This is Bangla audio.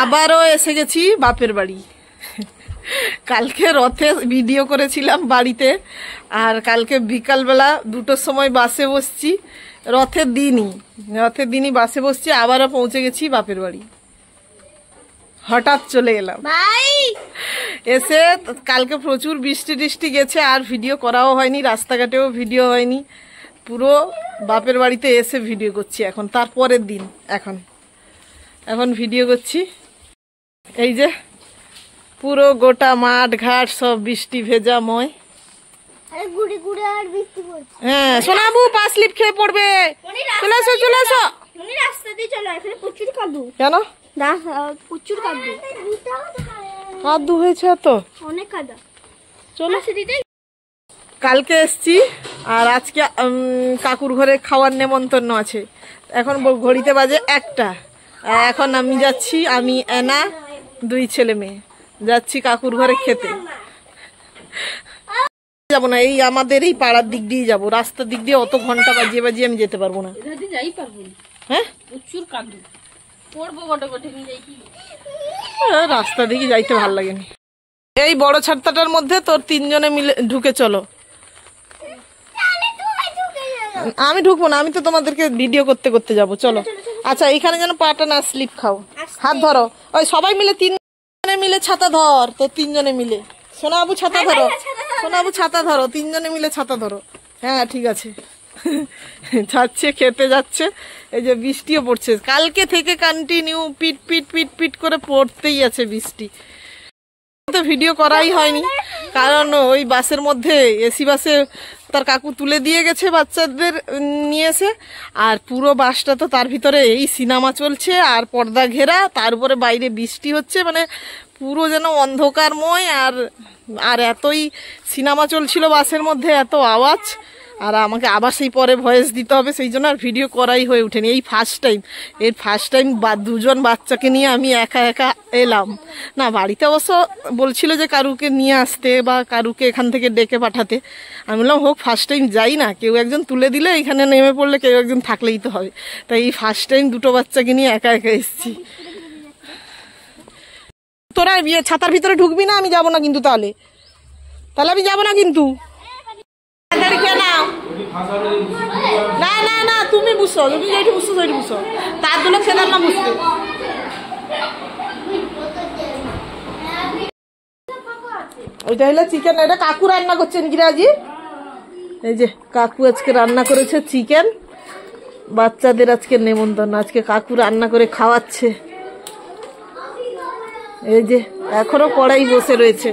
আবারও এসে গেছি বাপের বাড়ি। কালকে রথে ভিডিও করেছিলাম বাড়িতে, আর কালকে বিকালবেলা 2টোর সময় বাসে বসছি। রথের দিনই বাসে বসছি। আবারও পৌঁছে গেছি বাপের বাড়ি। হঠাৎ চলে এলাম এসে। কালকে প্রচুর বৃষ্টি গেছে, আর ভিডিও করাও হয়নি, রাস্তাঘাটেও ভিডিও হয়নি। পুরো বাপের বাড়িতে এসে ভিডিও করছি এখন, তারপরের দিন এখন ভিডিও করছি। এই যে পুরো গোটা মাঠ ঘাট সব বৃষ্টি ভেজাময়। হ্যাঁ সোনাবু পা স্লিপ খেয়ে পড়বে। চলে আসো কেন প্রচুর কাদু হয়েছে তো অনেক কাদা। চলো কালকে এসছি, আর আজকে কাকুর ঘরে খাওয়ার নেমন্তন্ন আছে। এখন ঘড়িতে বাজে 1টা। এখন আমি যাচ্ছি, আমি এনা 2 ছেলে মেয়ে যাচ্ছি কাকুর ঘরে খেতে। যাবো না, এই আমাদের এই পাড়ার দিক দিয়ে যাবো। রাস্তার দিক দিয়ে অত ঘন্টা বাজিয়ে আমি যেতে পারবো না। হ্যাঁ রাস্তা দিকে যাইতে ভাল লাগেনি। এই বড় ছাড়তাটার মধ্যে তোর 3 জনে মিলে ঢুকে চলো। আমি ঢুকবো না, আমি তো তোমাদেরকে ভিডিও করতে করতে যাবো। চলো আচ্ছা, এইখানে যেন পাটা না স্লিপ খাও। হাত ধরো, ওই সবাই মিলে 3 জনে মিলে ছাতা ধর। তো 3 জনে মিলে সোনাবু ছাতা ধরো, সোনাবু ছাতা ধরো, 3 জনে মিলে ছাতা ধরো। হ্যাঁ ঠিক আছে। যাচ্ছে খেতে যাচ্ছে। এই যে বৃষ্টিও পড়ছে কালকে থেকে, কন্টিনিউ পিট পিট পিট পিট করে পড়তেই আছে বৃষ্টি। তো ভিডিও করাই হয়নি, কারণ ওই বাসের মধ্যে এসি বাসে তার কাকু তুলে দিয়ে গেছে বাচ্চাদের নিয়ে এসে। আর পুরো বাসটা তো তার ভিতরে এই সিনেমা চলছে, আর পর্দা ঘেরা, তার উপরে বাইরে বৃষ্টি হচ্ছে, মানে পুরো যেন অন্ধকারময়। আর এতই সিনেমা চলছিল বাসের মধ্যে, এত আওয়াজ। আর আমাকে আবার সেই পরে ভয়েস দিতে হবে, সেই জন্য আর ভিডিও করাই হয়ে ওঠেনি। এই ফার্স্ট টাইম 2জন বাচ্চাকে নিয়ে আমি একা এলাম। না বাড়িতে অবশ্য বলছিল যে কারুকে নিয়ে আসতে বা কারুকে এখান থেকে ডেকে পাঠাতে। আমি বললাম হোক, ফার্স্ট টাইম যাই না, কেউ একজন তুলে দিলে এখানে নেমে পড়লে কেউ একজন থাকলেই তো হবে। তাই এই ফার্স্ট টাইম 2টো বাচ্চাকে নিয়ে একা এসেছি। তোরা ছাতার ভিতরে ঢুকবি না, আমি যাবো না কিন্তু। তাহলে আমি যাবো না কিন্তু। না তুমি বুঝছো, তুমি যেটু বুঝছো সেইটু বুঝছো। তার দুলো খেলাম না বুঝতে। ওইটা হলো চিকেন। এটা কাকু রান্না করছেন কি আজি? এই যে কাকু আজকে রান্না করেছে চিকেন। বাচ্চাদের আজকে নেমন্তন্ন, আজকে কাকু রান্না করে খাওয়াচ্ছে। এই যে এখনো কড়াই বসে রয়েছে।